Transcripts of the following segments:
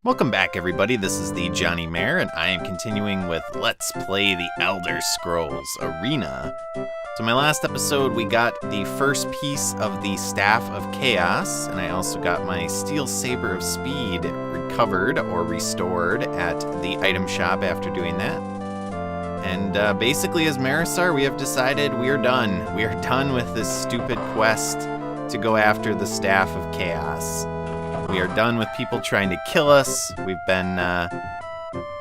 Welcome back, everybody. This is the thejonnymar, and I am continuing with Let's Play the Elder Scrolls Arena. So my last episode, we got the first piece of the Staff of Chaos, and I also got my Steel Saber of Speed recovered or restored at the item shop after doing that. And basically, as Marasar, we have decided we are done. We are done with this stupid quest to go after the Staff of Chaos. We are done with people trying to kill us. We've been,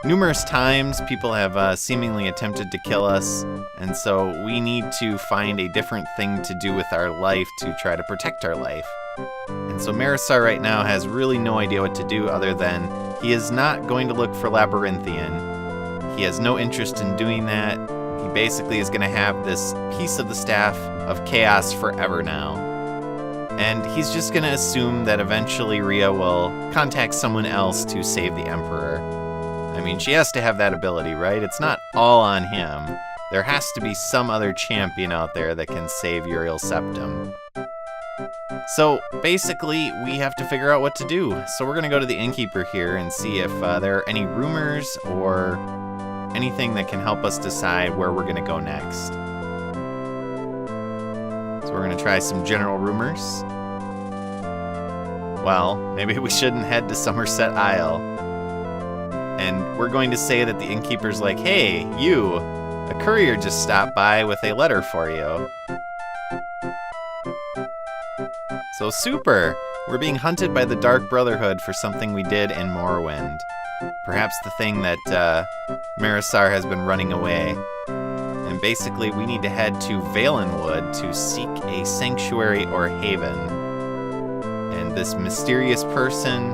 numerous times, people have seemingly attempted to kill us, and so we need to find a different thing to do with our life to try to protect our life. And so Marasar right now has really no idea what to do other than he is not going to look for Labyrinthian. He has no interest in doing that. He basically is going to have this piece of the Staff of Chaos forever now. And he's just going to assume that eventually Rhea will contact someone else to save the Emperor. I mean, she has to have that ability, right? It's not all on him. There has to be some other champion out there that can save Uriel Septim. So basically, we have to figure out what to do. So we're going to go to the innkeeper here and see if there are any rumors or anything that can help us decide where we're going to go next. So we're going to try some general rumors. Well, maybe we shouldn't head to Somerset Isle. And we're going to say that the innkeeper's like, hey, you, a courier just stopped by with a letter for you. So super! We're being hunted by the Dark Brotherhood for something we did in Morrowind. Perhaps the thing that Marasar has been running away. And basically, we need to head to Valenwood to seek a sanctuary or haven. And this mysterious person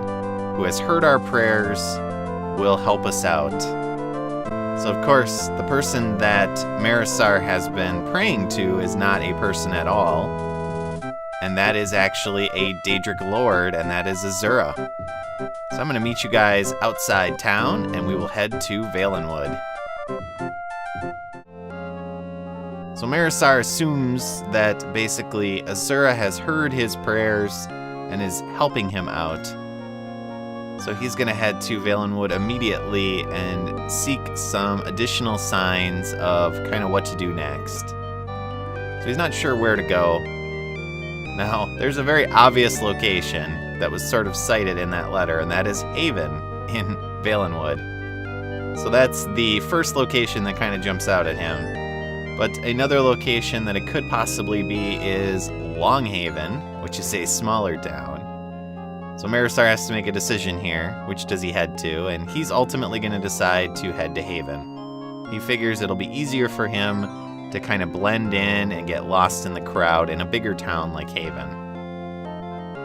who has heard our prayers will help us out. So, of course, the person that Marasar has been praying to is not a person at all. And that is actually a Daedric Lord, and that is Azura. So I'm going to meet you guys outside town, and we will head to Valenwood. So Marasar assumes that basically Azura has heard his prayers and is helping him out. So he's going to head to Valenwood immediately and seek some additional signs of kind of what to do next. So he's not sure where to go. Now, there's a very obvious location that was sort of cited in that letter, and that is Haven in Valenwood. So that's the first location that kind of jumps out at him. But another location that it could possibly be is Longhaven, which is a smaller town. So Marasar has to make a decision here, which does he head to, and he's ultimately going to decide to head to Haven. He figures it'll be easier for him to kind of blend in and get lost in the crowd in a bigger town like Haven.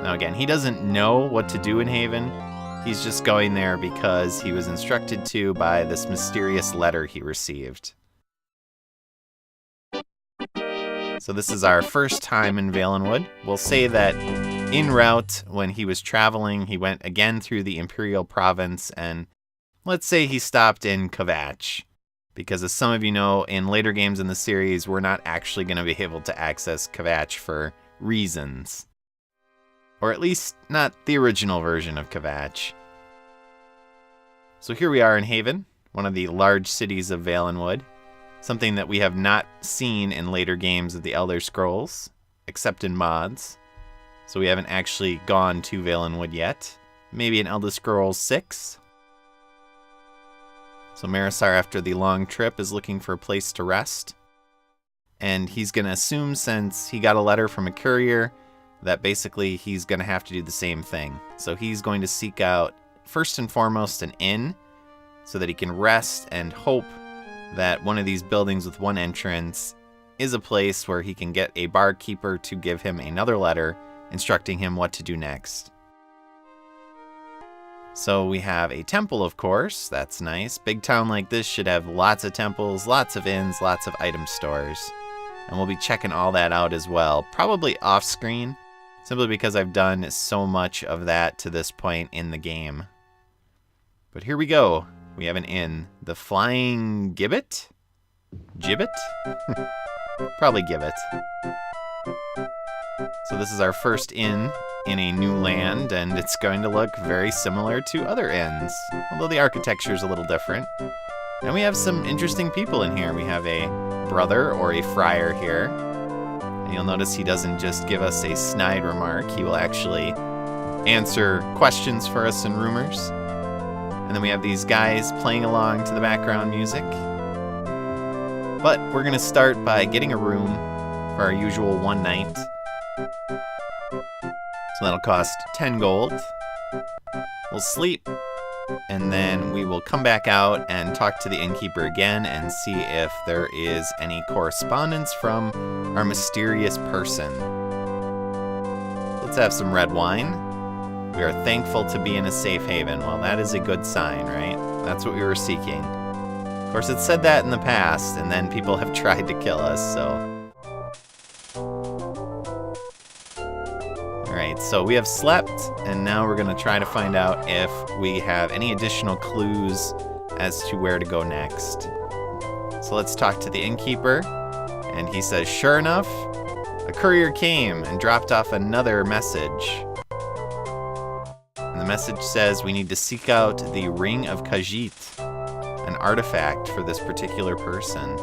Now again, he doesn't know what to do in Haven. He's just going there because he was instructed to by this mysterious letter he received. So this is our first time in Valenwood. We'll say that en route, when he was traveling, he went again through the Imperial Province, and let's say he stopped in Kvatch. Because as some of you know, in later games in the series, we're not actually going to be able to access Kvatch for reasons. Or at least not the original version of Kvatch. So here we are in Haven, one of the large cities of Valenwood. Something that we have not seen in later games of the Elder Scrolls, except in mods. So we haven't actually gone to Valenwood yet. Maybe in Elder Scrolls 6. So Marasar, after the long trip, is looking for a place to rest. And he's going to assume, since he got a letter from a courier, that basically he's going to have to do the same thing. So he's going to seek out, first and foremost, an inn, so that he can rest and hope that one of these buildings with one entrance is a place where he can get a barkeeper to give him another letter instructing him what to do next. So we have a temple, of course. That's nice. Big town like this should have lots of temples, lots of inns, lots of item stores. And we'll be checking all that out as well, probably off screen, simply because I've done so much of that to this point in the game. But here we go. We have an inn. The Flying Gibbet? Gibbet? Probably Gibbet. So this is our first inn in a new land, and it's going to look very similar to other inns, although the architecture is a little different. And we have some interesting people in here. We have a brother or a friar here. And you'll notice he doesn't just give us a snide remark. He will actually answer questions for us and rumors. And then we have these guys playing along to the background music. But we're going to start by getting a room for our usual one night. So that'll cost 10 gold. We'll sleep, and then we will come back out and talk to the innkeeper again and see if there is any correspondence from our mysterious person. Let's have some red wine. We are thankful to be in a safe haven. Well, that is a good sign, right? That's what we were seeking. Of course, it said that in the past, and then people have tried to kill us, so... Alright, so we have slept, and now we're going to try to find out if we have any additional clues as to where to go next. So let's talk to the innkeeper, and he says, sure enough, a courier came and dropped off another message. And the message says we need to seek out the Ring of Khajiit, an artifact for this particular person.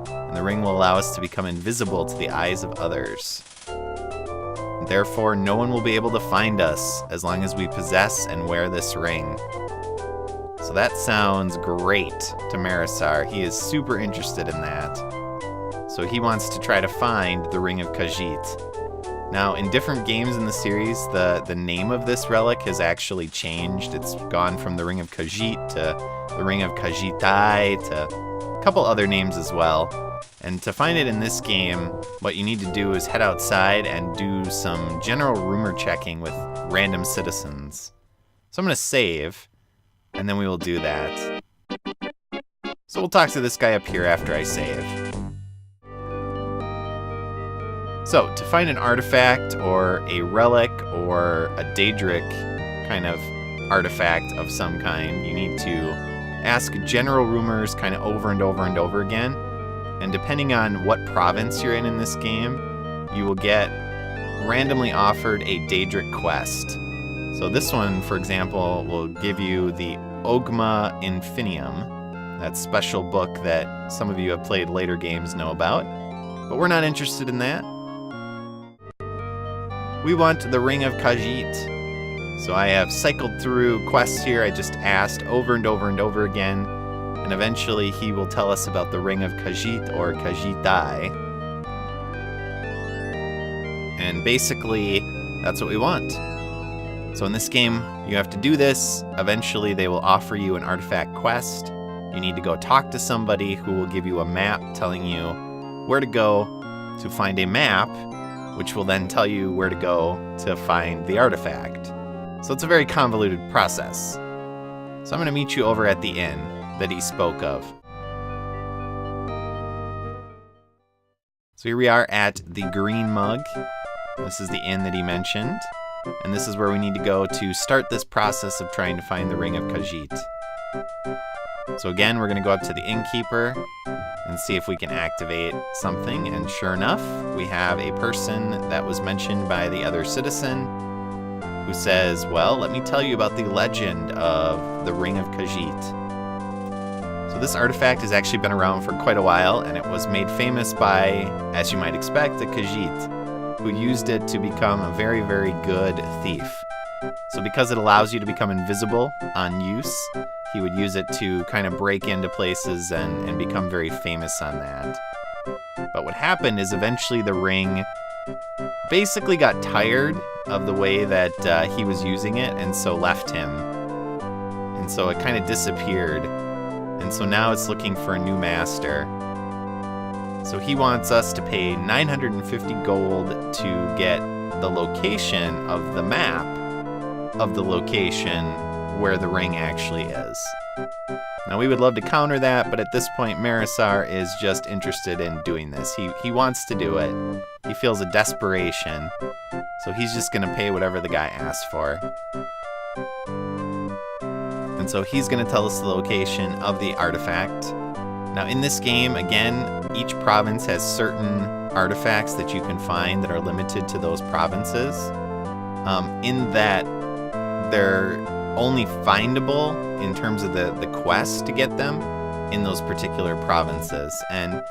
And the ring will allow us to become invisible to the eyes of others. Therefore, no one will be able to find us as long as we possess and wear this ring. So that sounds great to Marasar. He is super interested in that. So he wants to try to find the Ring of Khajiit. Now, in different games in the series, the name of this relic has actually changed. It's gone from the Ring of Khajiit to the Ring of Khajiitai to a couple other names as well. And to find it in this game, what you need to do is head outside and do some general rumor checking with random citizens. So I'm going to save, and then we will do that. So we'll talk to this guy up here after I save. So, to find an artifact or a relic or a Daedric kind of artifact of some kind, you need to ask general rumors kind of over and over and over again. And depending on what province you're in this game, you will get randomly offered a Daedric quest. So this one, for example, will give you the Ogma Infinium, that special book that some of you have played later games know about. But we're not interested in that. We want the Ring of Khajiit. So I have cycled through quests here. I just asked over and over and over again. And eventually he will tell us about the Ring of Khajiit or Khajiitai. And basically, that's what we want. So in this game, you have to do this. Eventually they will offer you an artifact quest. You need to go talk to somebody who will give you a map telling you where to go to find a map, which will then tell you where to go to find the artifact. So it's a very convoluted process. So I'm going to meet you over at the inn that he spoke of. So here we are at the Green Mug. This is the inn that he mentioned, and this is where we need to go to start this process of trying to find the Ring of Khajiit. So again, we're going to go up to the innkeeper and see if we can activate something, and sure enough, we have a person that was mentioned by the other citizen who says, well, let me tell you about the legend of the Ring of Khajiit. So this artifact has actually been around for quite a while, and it was made famous by, as you might expect, a Khajiit, who used it to become a very, very good thief. So because it allows you to become invisible on use, he would use it to kind of break into places and become very famous on that. But what happened is eventually the ring basically got tired of the way that he was using it, and so left him. And so it kind of disappeared. And so now it's looking for a new master. So he wants us to pay 950 gold to get the location of the map of the location where the ring actually is. Now we would love to counter that, but at this point Marasar is just interested in doing this. He wants to do it. He feels a desperation. So he's just going to pay whatever the guy asks for. And so he's going to tell us the location of the artifact. Now in this game, again, each province has certain artifacts that you can find that are limited to those provinces. in that they're only findable in terms of the quest to get them in those particular provinces. And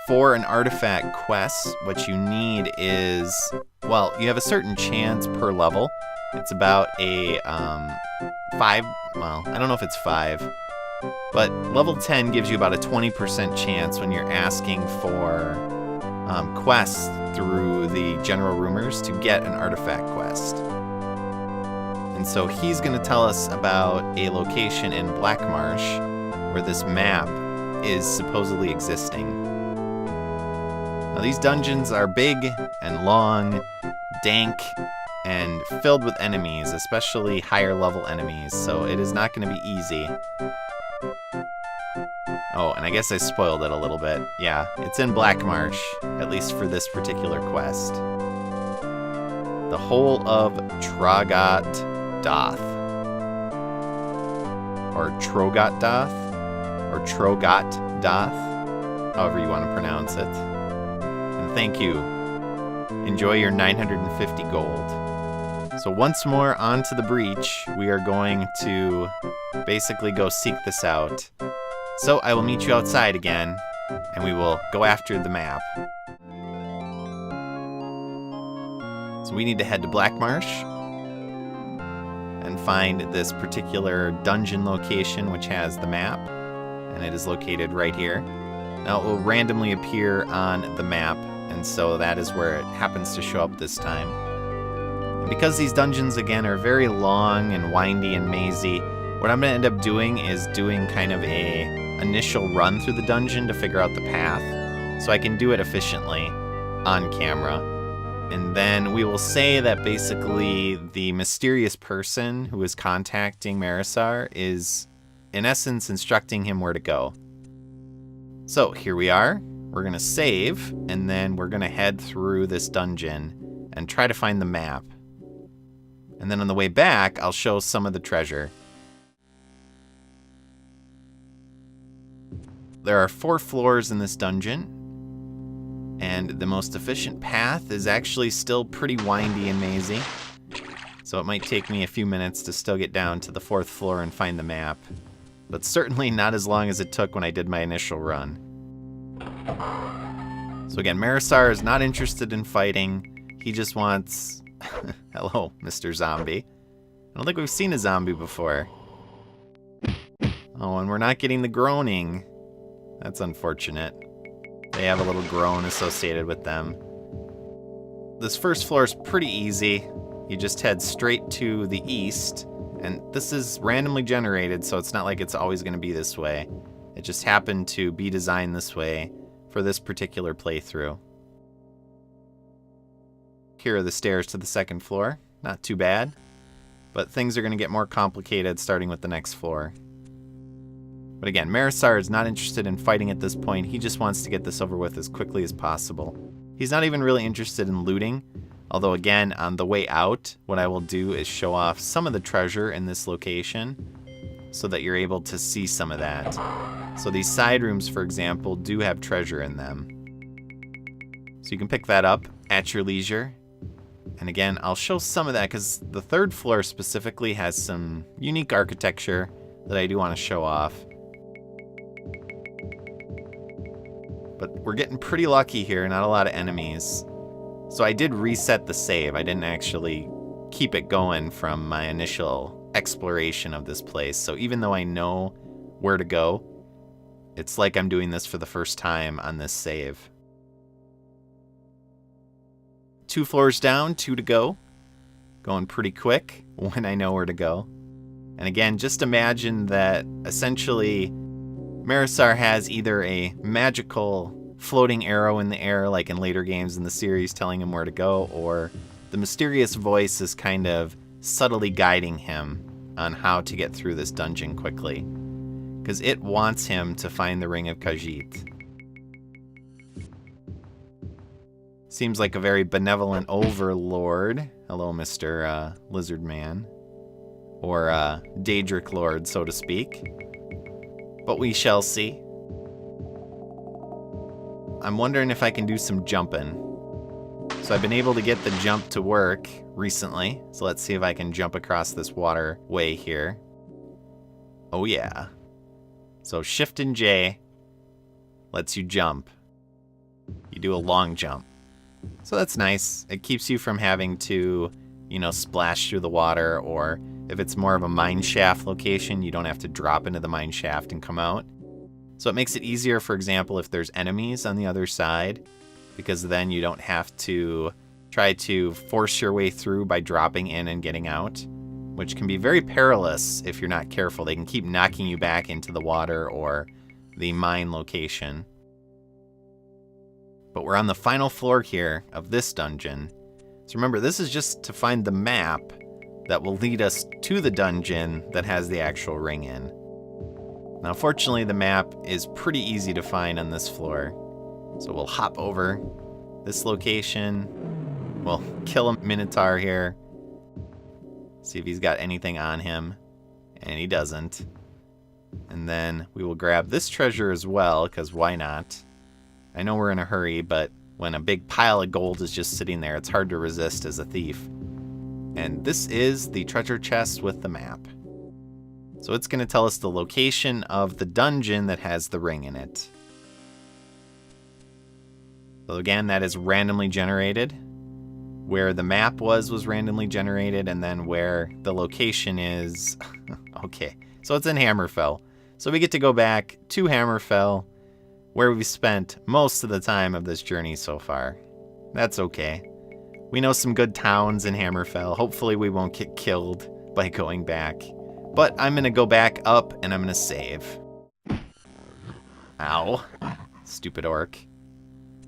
for an artifact quest, what you need is, well, you have a certain chance per level. It's about a 5, well, I don't know if it's 5, but level 10 gives you about a 20% chance when you're asking for quests through the general rumors to get an artifact quest. And so he's going to tell us about a location in Black Marsh where this map is supposedly existing. Now these dungeons are big and long, dank, and filled with enemies, especially higher level enemies, so it is not going to be easy. Oh, and I guess I spoiled it a little bit. Yeah, it's in Black Marsh, at least for this particular quest. The whole of Trogot Doth. Or Trogot Doth. Or Trogot Doth. However you want to pronounce it. And thank you. Enjoy your 950 gold. So once more onto the breach, we are going to basically go seek this out. So I will meet you outside again, and we will go after the map. So we need to head to Black Marsh and find this particular dungeon location which has the map, and it is located right here. Now it will randomly appear on the map, and so that is where it happens to show up this time. And because these dungeons again are very long and windy and mazy, what I'm going to end up doing is doing kind of a initial run through the dungeon to figure out the path, so I can do it efficiently on camera. And then we will say that basically the mysterious person who is contacting Marasar is, in essence, instructing him where to go. So here we are. We're going to save, and then we're going to head through this dungeon and try to find the map. And then on the way back, I'll show some of the treasure. There are 4 floors in this dungeon, and the most efficient path is actually still pretty windy and mazy, so it might take me a few minutes to still get down to the 4th floor and find the map, but certainly not as long as it took when I did my initial run. So again, Marasar is not interested in fighting. He just wants... Hello, Mr. Zombie. I don't think we've seen a zombie before. Oh, and we're not getting the groaning. That's unfortunate. They have a little groan associated with them. This first floor is pretty easy. You just head straight to the east, and this is randomly generated, so it's not like it's always going to be this way. It just happened to be designed this way for this particular playthrough. Here are the stairs to the 2nd floor. Not too bad, but things are going to get more complicated starting with the next floor. But again, Marasar is not interested in fighting at this point. He just wants to get this over with as quickly as possible. He's not even really interested in looting, although again, on the way out, what I will do is show off some of the treasure in this location so that you're able to see some of that. So these side rooms, for example, do have treasure in them. So you can pick that up at your leisure. And again, I'll show some of that because the 3rd floor specifically has some unique architecture that I do want to show off. But we're getting pretty lucky here, not a lot of enemies. So I did reset the save. I didn't actually keep it going from my initial exploration of this place. So even though I know where to go, it's like I'm doing this for the first time on this save. 2 floors down, 2 to go. Going pretty quick when I know where to go. And again, just imagine that essentially Marasar has either a magical floating arrow in the air like in later games in the series telling him where to go, or the mysterious voice is kind of subtly guiding him on how to get through this dungeon quickly, because it wants him to find the Ring of Khajiit. Seems like a very benevolent overlord. Hello, Mr. Lizard Man. Or Daedric Lord, so to speak. But we shall see. I'm wondering if I can do some jumping. So I've been able to get the jump to work recently. So let's see if I can jump across this waterway here. Oh yeah. So Shift and J lets you jump. You do a long jump. So that's nice. It keeps you from having to, splash through the water, or if it's more of a mine shaft location, you don't have to drop into the mine shaft and come out. So it makes it easier, for example, if there's enemies on the other side, because then you don't have to try to force your way through by dropping in and getting out, which can be very perilous if you're not careful. They can keep knocking you back into the water or the mine location. But we're on the final floor here of this dungeon. So remember, this is just to find the map that will lead us to the dungeon that has the actual ring in. Now, fortunately, the map is pretty easy to find on this floor. So we'll hop over this location. We'll kill a Minotaur here. See if he's got anything on him. And he doesn't. And then we will grab this treasure as well, because why not? I know we're in a hurry, but when a big pile of gold is just sitting there, it's hard to resist as a thief. And this is the treasure chest with the map. So it's going to tell us the location of the dungeon that has the ring in it. So again, that is randomly generated. Where the map was randomly generated, and then where the location is... Okay, so it's in Hammerfell. So we get to go back to Hammerfell, where we've spent most of the time of this journey so far. That's okay. We know some good towns in Hammerfell. Hopefully we won't get killed by going back. But I'm going to go back up and I'm going to save. Ow. Stupid orc.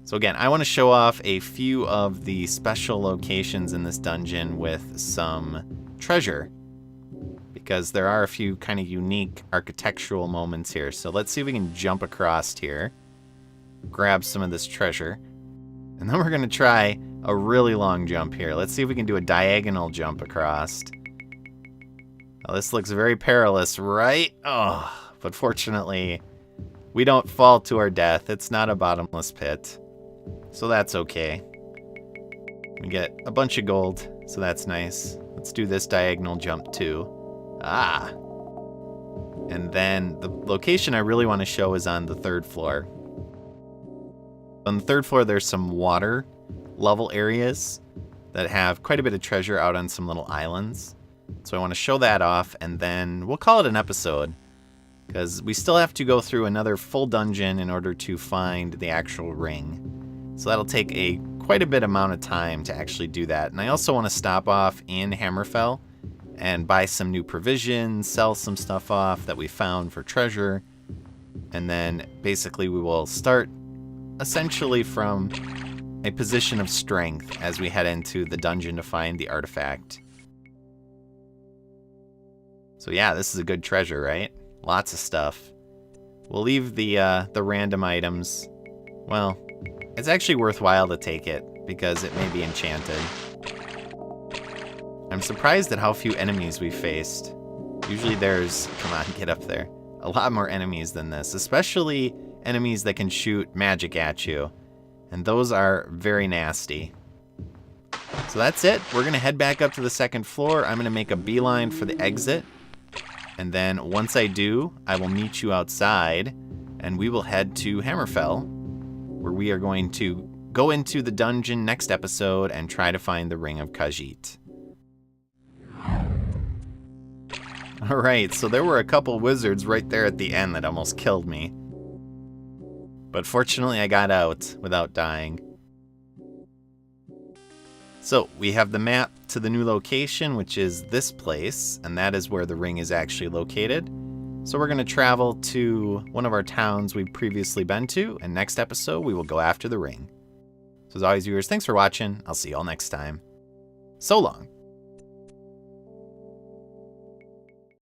So again, I want to show off a few of the special locations in this dungeon with some treasure, because there are a few kind of unique architectural moments here. So let's see if we can jump across here, grab some of this treasure, and then we're going to try a really long jump here. Let's see if we can do a diagonal jump across. Now, this looks very perilous, right? Oh, but fortunately, we don't fall to our death. It's not a bottomless pit, so that's okay. We get a bunch of gold, so that's nice. Let's do this diagonal jump too. Ah! And then the location I really want to show is on the 3rd floor. On the 3rd floor, there's some water level areas that have quite a bit of treasure out on some little islands. So I want to show that off, and then we'll call it an episode, because we still have to go through another full dungeon in order to find the actual ring. So that'll take quite a bit amount of time to actually do that. And I also want to stop off in Hammerfell and buy some new provisions, sell some stuff off that we found for treasure, and then basically we will start essentially from a position of strength as we head into the dungeon to find the artifact. So yeah, this is a good treasure, right? Lots of stuff. We'll leave the random items. Well, it's actually worthwhile to take it because it may be enchanted. I'm surprised at how few enemies we faced. Usually there's, come on, get up there, a lot more enemies than this, especially enemies that can shoot magic at you. And those are very nasty. So that's it. We're going to head back up to the 2nd floor. I'm going to make a beeline for the exit. And then once I do, I will meet you outside and we will head to Hammerfell, where we are going to go into the dungeon next episode and try to find the Ring of Khajiit. Alright, so there were a couple wizards right there at the end that almost killed me. But fortunately I got out without dying. So we have the map to the new location, which is this place, and that is where the ring is actually located. So we're going to travel to one of our towns we've previously been to, and next episode we will go after the ring. So as always, viewers, thanks for watching. I'll see you all next time. So long.